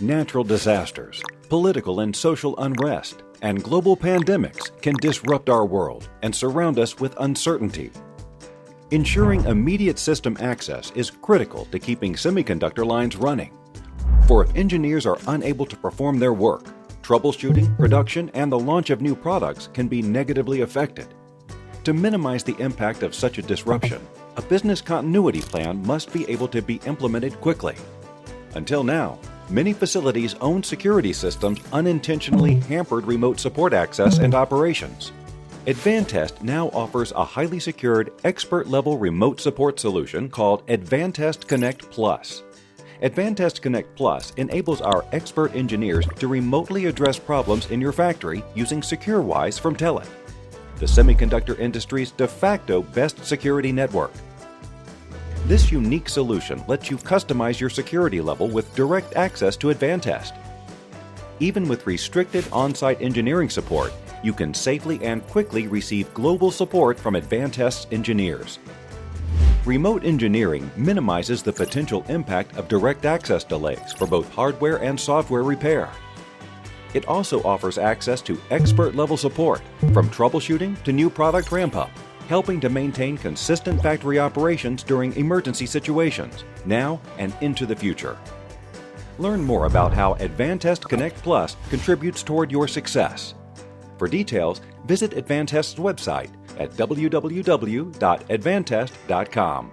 Natural disasters, political and social unrest, and global pandemics can disrupt our world and surround us with uncertainty. Ensuring immediate system access is critical to keeping semiconductor lines running. For if engineers are unable to perform their work, troubleshooting, production, and the launch of new products can be negatively affected. To minimize the impact of such a disruption, a business continuity plan must be able to be implemented quickly. Until now, many facilities' own security systems unintentionally hampered remote support access and operations. Advantest now offers a highly secured, expert-level remote support solution called Advantest Connect Plus. Advantest Connect Plus enables our expert engineers to remotely address problems in your factory using SecureWise from Telit, the semiconductor industry's de facto best security network. This unique solution lets you customize your security level with direct access to Advantest. Even with restricted on-site engineering support, you can safely and quickly receive global support from Advantest's engineers. Remote engineering minimizes the potential impact of direct access delays for both hardware and software repair. It also offers access to expert-level support, from troubleshooting to new product ramp-up, helping to maintain consistent factory operations during emergency situations, now and into the future. Learn more about how Advantest Connect Plus contributes toward your success. For details, visit Advantest's website at www.advantest.com.